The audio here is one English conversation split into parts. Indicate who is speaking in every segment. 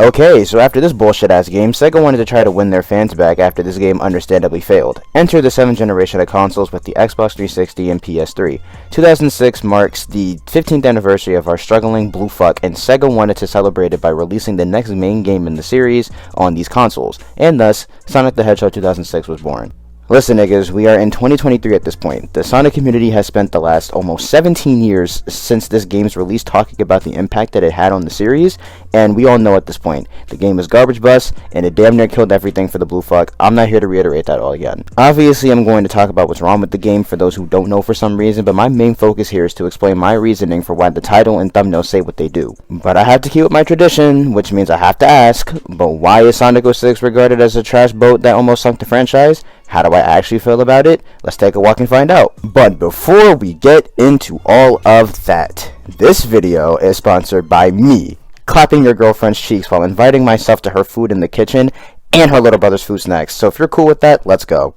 Speaker 1: Okay, so after this bullshit-ass game, Sega wanted to try to win their fans back after this game understandably failed. Enter the 7th generation of consoles with the Xbox 360 and PS3. 2006 marks the 15th anniversary of our struggling blue fuck, and Sega wanted to celebrate it by releasing the next main game in the series on these consoles, and thus, Sonic the Hedgehog 2006 was born. Listen niggas, we are in 2023 at this point. The Sonic community has spent the last almost 17 years since this game's release talking about the impact that it had on the series, and we all know at this point, the game is garbage bus, and it damn near killed everything for the blue fuck. I'm not here to reiterate that all again. Obviously, I'm going to talk about what's wrong with the game for those who don't know for some reason, but my main focus here is to explain my reasoning for why the title and thumbnail say what they do. But I have to keep with my tradition, which means I have to ask, but why is Sonic 06 regarded as a trash boat that almost sunk the franchise? How do I actually feel about it? Let's take a walk and find out. But before we get into all of that, this video is sponsored by me clapping your girlfriend's cheeks while inviting myself to her food in the kitchen and her little brother's food snacks. So if you're cool with that, let's go.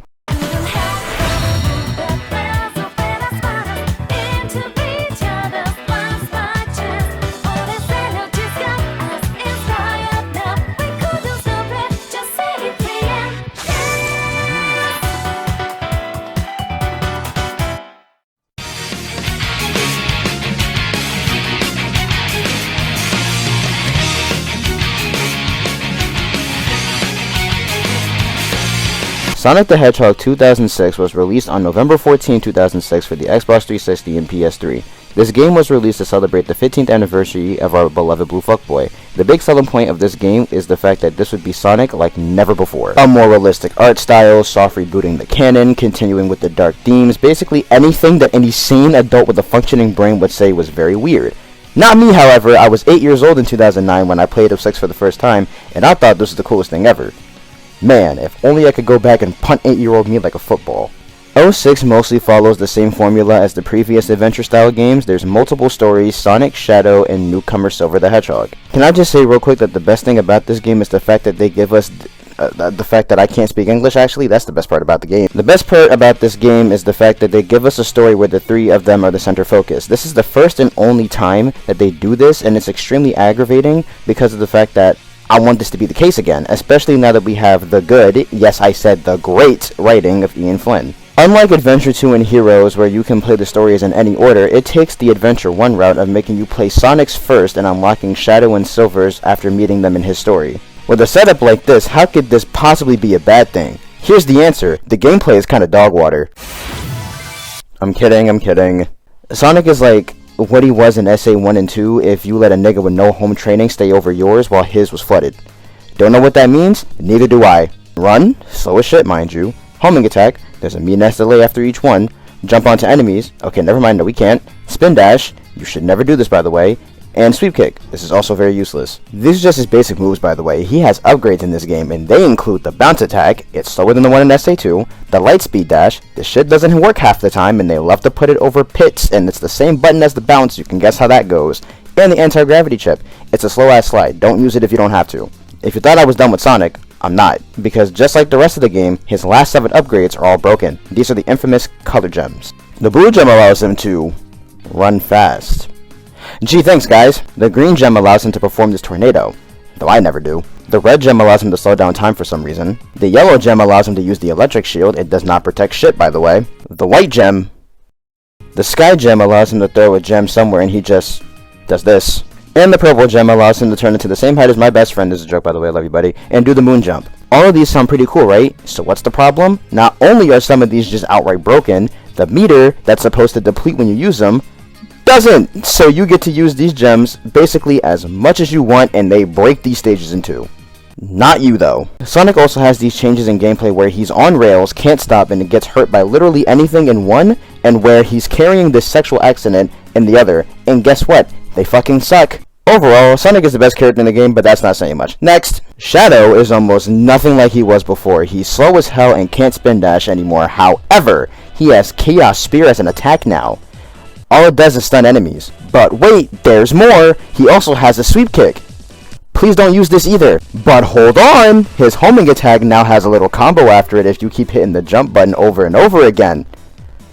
Speaker 1: Sonic the Hedgehog 2006 was released on November 14, 2006 for the Xbox 360 and PS3. This game was released to celebrate the 15th anniversary of our beloved Blue Fuckboy. The big selling point of this game is the fact that this would be Sonic like never before. A more realistic art style, soft rebooting the canon, continuing with the dark themes, basically anything that any sane adult with a functioning brain would say was very weird. Not me, however. I was 8 years old in 2009 when I played 06 for the first time, and I thought this was the coolest thing ever. Man, if only I could go back and punt 8-year-old me like a football. 06 mostly follows the same formula as the previous adventure-style games. There's multiple stories, Sonic, Shadow, and newcomer Silver the Hedgehog. Can I just say real quick that the best thing about this game is the fact that they give us the fact that I can't speak English, actually, that's the best part about the game. The best part about this game is the fact that they give us a story where the three of them are the center focus. This is the first and only time that they do this, and it's extremely aggravating because of the fact that I want this to be the case again, especially now that we have the good, yes I said the great, writing of Ian Flynn. Unlike Adventure 2 and Heroes, where you can play the stories in any order, it takes the Adventure 1 route of making you play Sonic's first and unlocking Shadow and Silver's after meeting them in his story. With a setup like this, how could this possibly be a bad thing? Here's the answer: the gameplay is kinda dog water. I'm kidding. Sonic is like what he was in SA 1 and 2 if you let a nigga with no home training stay over yours while his was flooded. Don't know what that means? Neither do I. Run, slow as shit mind you. Homing attack, there's a mean ass delay after each one. Jump onto enemies, okay never mind, no we can't. Spin dash, you should never do this by the way. And sweep kick, this is also very useless. These are just his basic moves by the way. He has upgrades in this game and they include the bounce attack, it's slower than the one in SA2, the light speed dash, this shit doesn't work half the time and they love to put it over pits and it's the same button as the bounce, you can guess how that goes, and the anti-gravity chip, it's a slow ass slide, don't use it if you don't have to. If you thought I was done with Sonic, I'm not, because just like the rest of the game, his last 7 upgrades are all broken. These are the infamous color gems. The blue gem allows him to run fast. Gee, thanks guys. The green gem allows him to perform this tornado, though I never do. The red gem allows him to slow down time for some reason. The yellow gem allows him to use the electric shield, it does not protect shit by the way. The white gem, the sky gem allows him to throw a gem somewhere and he just does this. And the purple gem allows him to turn into the same height as my best friend, this is a joke by the way, I love you buddy, and do the moon jump. All of these sound pretty cool, right? So what's the problem? Not only are some of these just outright broken, the meter that's supposed to deplete when you use them doesn't, so you get to use these gems basically as much as you want and they break these stages in two. Not you though. Sonic also has these changes in gameplay where he's on rails, can't stop, and it gets hurt by literally anything in one, and where he's carrying this sexual accident in the other, and guess what? They fucking suck. Overall, Sonic is the best character in the game, but that's not saying much. Next, Shadow is almost nothing like he was before. He's slow as hell and can't spin dash anymore. However, he has Chaos Spear as an attack now. All it does is stun enemies. But wait, there's more! He also has a sweep kick. Please don't use this either. But hold on! His homing attack now has a little combo after it if you keep hitting the jump button over and over again.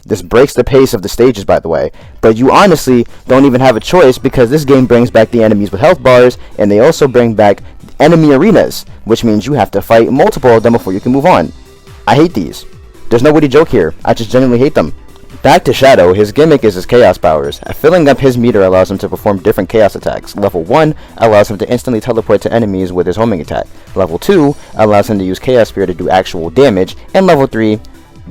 Speaker 1: This breaks the pace of the stages by the way, but you honestly don't even have a choice because this game brings back the enemies with health bars, and they also bring back enemy arenas, which means you have to fight multiple of them before you can move on. I hate these. There's no witty joke here. I just genuinely hate them. Back to Shadow, his gimmick is his chaos powers. Filling up his meter allows him to perform different chaos attacks. Level 1 allows him to instantly teleport to enemies with his homing attack. Level 2 allows him to use Chaos Spear to do actual damage. And level 3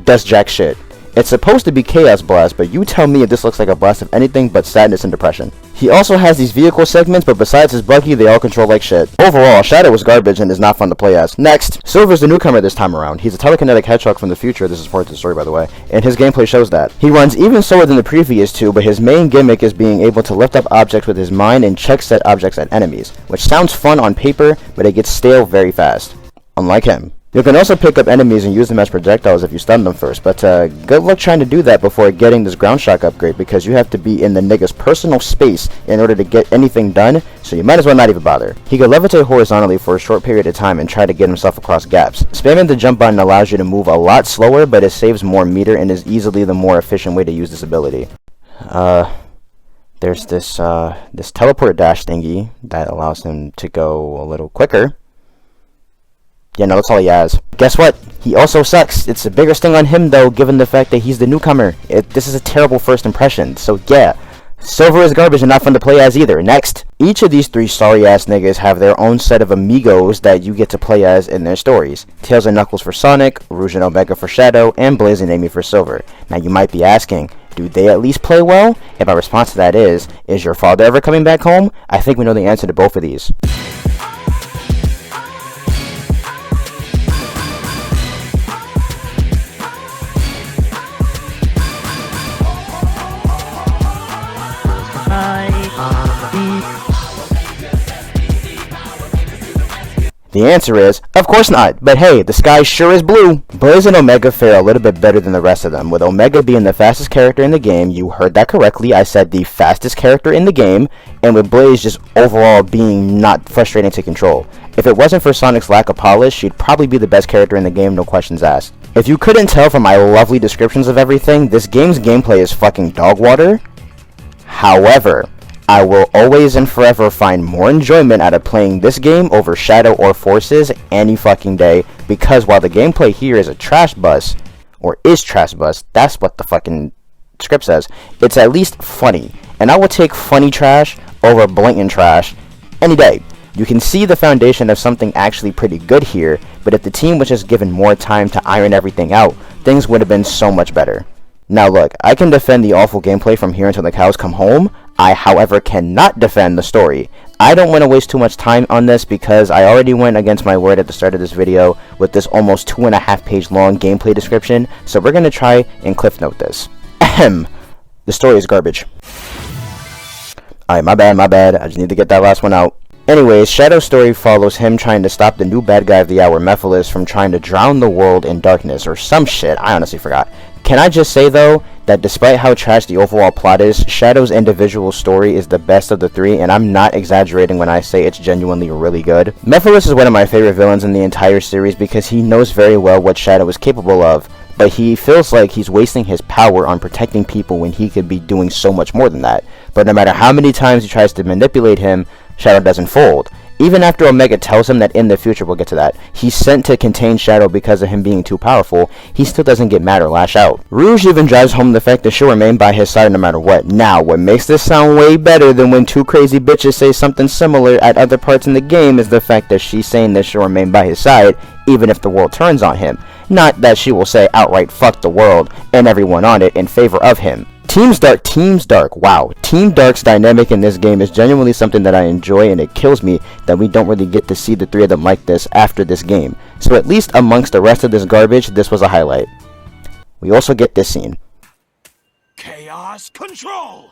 Speaker 1: does jack shit. It's supposed to be Chaos Blast, but you tell me if this looks like a blast of anything but sadness and depression. He also has these vehicle segments, but besides his buggy, they all control like shit. Overall, Shadow is garbage and is not fun to play as. Next, Silver's the newcomer this time around. He's a telekinetic hedgehog from the future, this is part of the story by the way, and his gameplay shows that. He runs even slower than the previous two, but his main gimmick is being able to lift up objects with his mind and check set objects at enemies, which sounds fun on paper, but it gets stale very fast. Unlike him. You can also pick up enemies and use them as projectiles if you stun them first, but good luck trying to do that before getting this ground shock upgrade, because you have to be in the nigga's personal space in order to get anything done, so you might as well not even bother. He can levitate horizontally for a short period of time and try to get himself across gaps. Spamming the jump button allows you to move a lot slower, but it saves more meter and is easily the more efficient way to use this ability. There's this teleport dash thingy that allows him to go a little quicker. Yeah, no, that's all he has. Guess what? He also sucks. It's a bigger sting on him, though, given the fact that he's the newcomer. This is a terrible first impression, so yeah. Silver is garbage and not fun to play as either. Next. Each of these three sorry-ass niggas have their own set of amigos that you get to play as in their stories. Tails and Knuckles for Sonic, Rouge and Omega for Shadow, and Blaze and Amy for Silver. Now, you might be asking, do they at least play well? And my response to that is your father ever coming back home? I think we know the answer to both of these. The answer is, of course not, but hey, the sky sure is blue. Blaze and Omega fare a little bit better than the rest of them, with Omega being the fastest character in the game. You heard that correctly, I said the fastest character in the game, and with Blaze just overall being not frustrating to control. If it wasn't for Sonic's lack of polish, she'd probably be the best character in the game, no questions asked. If you couldn't tell from my lovely descriptions of everything, this game's gameplay is fucking dog water. However, I will always and forever find more enjoyment out of playing this game over Shadow or Forces any fucking day, because while the gameplay here is a trash bus, or is trash bus, that's what the fucking script says, it's at least funny, and I will take funny trash over blatant trash any day. You can see the foundation of something actually pretty good here, but if the team was just given more time to iron everything out, things would have been so much better. Now look, I can defend the awful gameplay from here until the cows come home. I, however, cannot defend the story. I don't want to waste too much time on this because I already went against my word at the start of this video with this almost 2.5 page long gameplay description, so we're going to try and cliff note this. Ahem. The story is garbage. Alright, my bad. I just need to get that last one out. Anyways, Shadow's story follows him trying to stop the new bad guy of the hour, Mephiles, from trying to drown the world in darkness, or some shit, I honestly forgot. Can I just say though, that despite how trash the overall plot is, Shadow's individual story is the best of the three, and I'm not exaggerating when I say it's genuinely really good. Mephiles is one of my favorite villains in the entire series because he knows very well what Shadow is capable of, but he feels like he's wasting his power on protecting people when he could be doing so much more than that. But no matter how many times he tries to manipulate him, Shadow doesn't fold. Even after Omega tells him that in the future, we'll get to that, he's sent to contain Shadow because of him being too powerful, he still doesn't get mad or lash out. Rouge even drives home the fact that she'll remain by his side no matter what. Now, what makes this sound way better than when two crazy bitches say something similar at other parts in the game is the fact that she's saying that she'll remain by his side even if the world turns on him. Not that she will say outright fuck the world and everyone on it in favor of him. Teams Dark, wow. Team Dark's dynamic in this game is genuinely something that I enjoy, and it kills me that we don't really get to see the three of them like this after this game. So at least amongst the rest of this garbage, this was a highlight. We also get this scene.
Speaker 2: Chaos Control!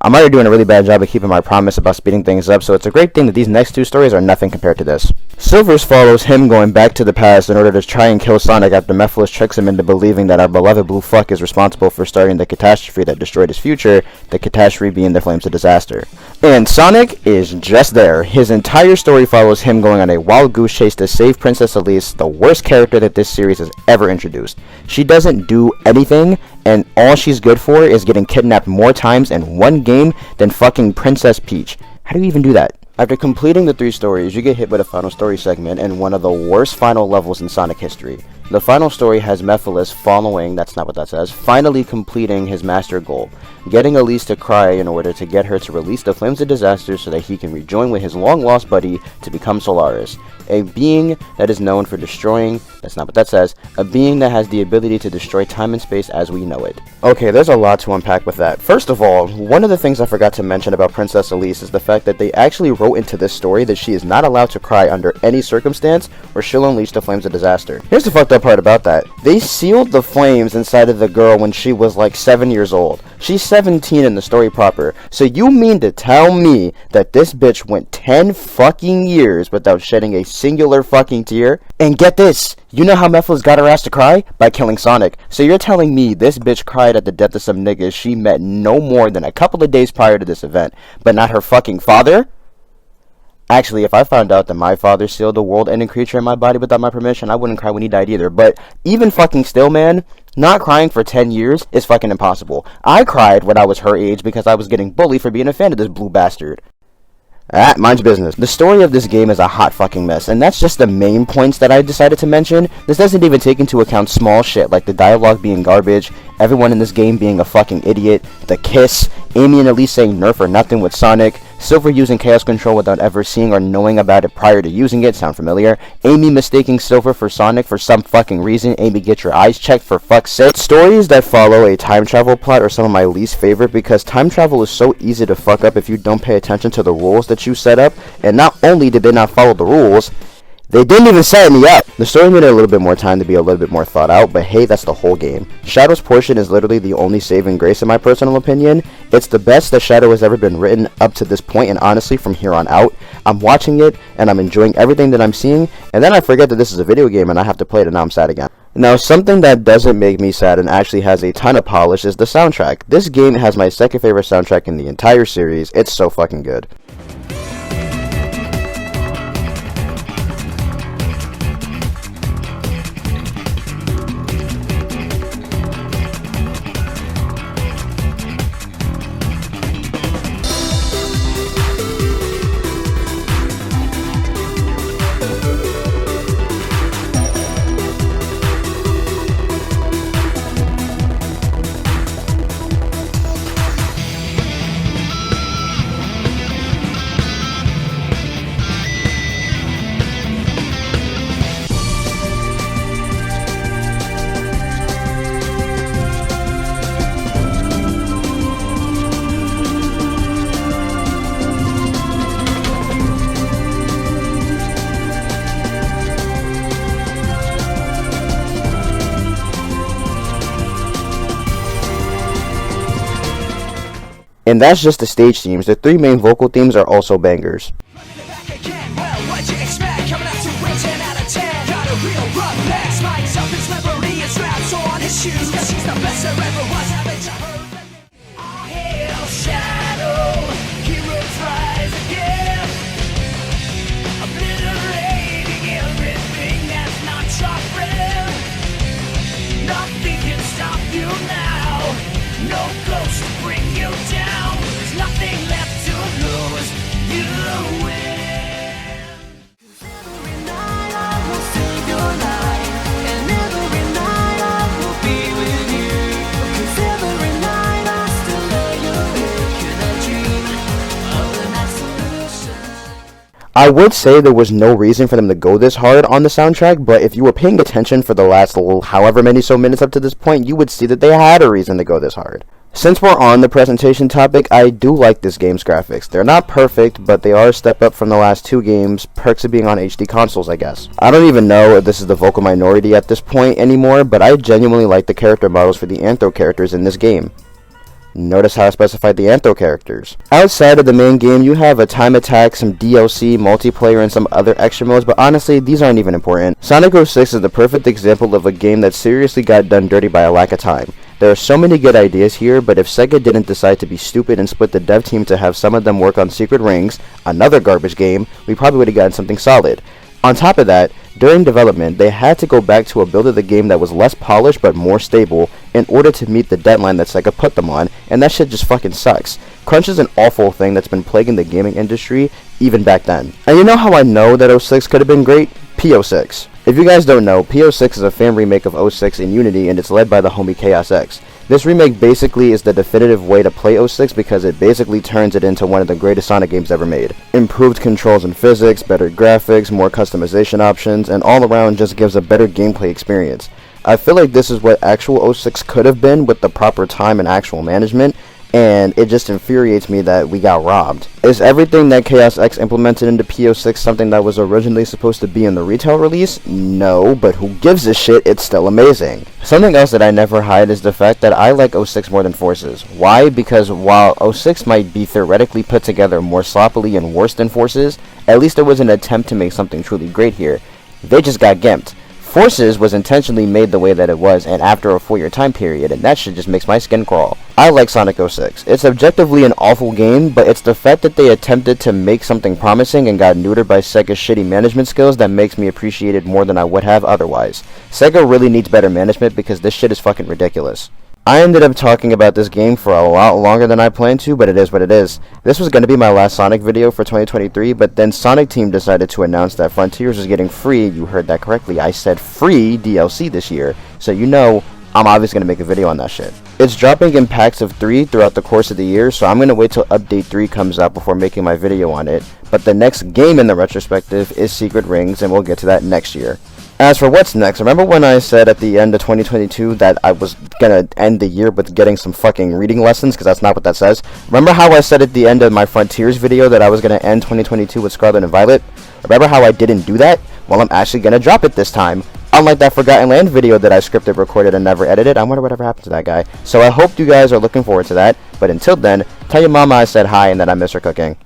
Speaker 1: I'm already doing a really bad job of keeping my promise about speeding things up, so it's a great thing that these next two stories are nothing compared to this. Silver's follows him going back to the past in order to try and kill Sonic after Mephiles tricks him into believing that our beloved blue fuck is responsible for starting the catastrophe that destroyed his future, the catastrophe being the flames of disaster. And Sonic is just there. His entire story follows him going on a wild goose chase to save Princess Elise, the worst character that this series has ever introduced. She doesn't do anything, and all she's good for is getting kidnapped more times in one game than fucking Princess Peach. How do you even do that? After completing the 3 stories, you get hit with a final story segment and one of the worst final levels in Sonic history. The final story has Mephiles finally completing his master goal, getting Elise to cry in order to get her to release the Flames of Disaster so that he can rejoin with his long-lost buddy to become Solaris, a being that is known for destroying, a being that has the ability to destroy time and space as we know it. Okay, there's a lot to unpack with that. First of all, one of the things I forgot to mention about Princess Elise is the fact that they actually wrote into this story that she is not allowed to cry under any circumstance or she'll unleash the Flames of Disaster. Here's the fucked up part about that. They sealed the flames inside of the girl when she was like 7 years old. She's 17 in the story proper. So you mean to tell me that this bitch went 10 fucking years without shedding a singular fucking tear? And get this, you know how Mephiles got her ass to cry? By killing Sonic. So you're telling me this bitch cried at the death of some niggas she met no more than a couple of days prior to this event, but not her fucking father? Actually, if I found out that my father sealed a world-ending creature in my body without my permission, I wouldn't cry when he died either. But even fucking still, man, not crying for 10 years is fucking impossible. I cried when I was her age because I was getting bullied for being a fan of this blue bastard. Mind's business. The story of this game is a hot fucking mess, and that's just the main points that I decided to mention. This doesn't even take into account small shit like the dialogue being garbage, everyone in this game being a fucking idiot, the kiss, Amy and Elise saying nerf or nothing with Sonic, Silver using Chaos Control without ever seeing or knowing about it prior to using it, sound familiar? Amy mistaking Silver for Sonic for some fucking reason. Amy, get your eyes checked for fuck's sake. Stories that follow a time travel plot are some of my least favorite because time travel is so easy to fuck up if you don't pay attention to the rules that you set up, and not only did they not follow the rules, they didn't even set me up. The story needed a little bit more time to be a little bit more thought out, but hey, that's the whole game. Shadow's portion is literally the only saving grace in my personal opinion. It's the best that Shadow has ever been written up to this point, and honestly, from here on out, I'm watching it, and I'm enjoying everything that I'm seeing, and then I forget that this is a video game, and I have to play it, and now I'm sad again. Now, something that doesn't make me sad and actually has a ton of polish is the soundtrack. This game has my second favorite soundtrack in the entire series. It's so fucking good. And that's just the stage themes. The 3 main vocal themes are also bangers. I would say there was no reason for them to go this hard on the soundtrack, but if you were paying attention for the last however many so minutes up to this point, you would see that they had a reason to go this hard. Since we're on the presentation topic, I do like this game's graphics. They're not perfect, but they are a step up from the last 2 games, perks of being on HD consoles, I guess. I don't even know if this is the vocal minority at this point anymore, but I genuinely like the character models for the Anthro characters in this game. Notice how I specified the Anthro characters. Outside of the main game, you have a time attack, some DLC, multiplayer, and some other extra modes, but honestly, these aren't even important. Sonic 06 is the perfect example of a game that seriously got done dirty by a lack of time. There are so many good ideas here, but if Sega didn't decide to be stupid and split the dev team to have some of them work on Secret Rings, another garbage game, we probably would have gotten something solid. On top of that, during development, they had to go back to a build of the game that was less polished but more stable in order to meet the deadline that Sega put them on, and that shit just fucking sucks. Crunch is an awful thing that's been plaguing the gaming industry even back then. And you know how I know that 06 could have been great? P06. If you guys don't know, P06 is a fan remake of 06 in Unity, and it's led by the homie Chaos X. This remake basically is the definitive way to play 06 because it basically turns it into one of the greatest Sonic games ever made. Improved controls and physics, better graphics, more customization options, and all around just gives a better gameplay experience. I feel like this is what actual 06 could have been with the proper time and actual management, and it just infuriates me that we got robbed. Is everything that Chaos X implemented into P06 something that was originally supposed to be in the retail release? No, but who gives a shit, it's still amazing. Something else that I never hide is the fact that I like 06 more than Forces. Why? Because while 06 might be theoretically put together more sloppily and worse than Forces, at least there was an attempt to make something truly great here. They just got gimped. Forces was intentionally made the way that it was, and after a 4-year time period, and that shit just makes my skin crawl. I like Sonic 06. It's objectively an awful game, but it's the fact that they attempted to make something promising and got neutered by Sega's shitty management skills that makes me appreciate it more than I would have otherwise. Sega really needs better management because this shit is fucking ridiculous. I ended up talking about this game for a lot longer than I planned to, but it is what it is. This was going to be my last Sonic video for 2023, but then Sonic Team decided to announce that Frontiers was getting free, you heard that correctly, I said free DLC this year, so you know I'm obviously going to make a video on that shit. It's dropping in packs of 3 throughout the course of the year, so I'm going to wait till Update 3 comes out before making my video on it, but the next game in the retrospective is Secret Rings, and we'll get to that next year. As for what's next, remember when I said at the end of 2022 that I was gonna end the year with getting some fucking reading lessons, because that's not what that says? Remember how I said at the end of my Frontiers video that I was gonna end 2022 with Scarlet and Violet? Remember how I didn't do that? Well, I'm actually gonna drop it this time. Unlike that Forgotten Land video that I scripted, recorded, and never edited. I wonder whatever happened to that guy. So I hope you guys are looking forward to that, but until then, tell your mama I said hi and that I miss her cooking.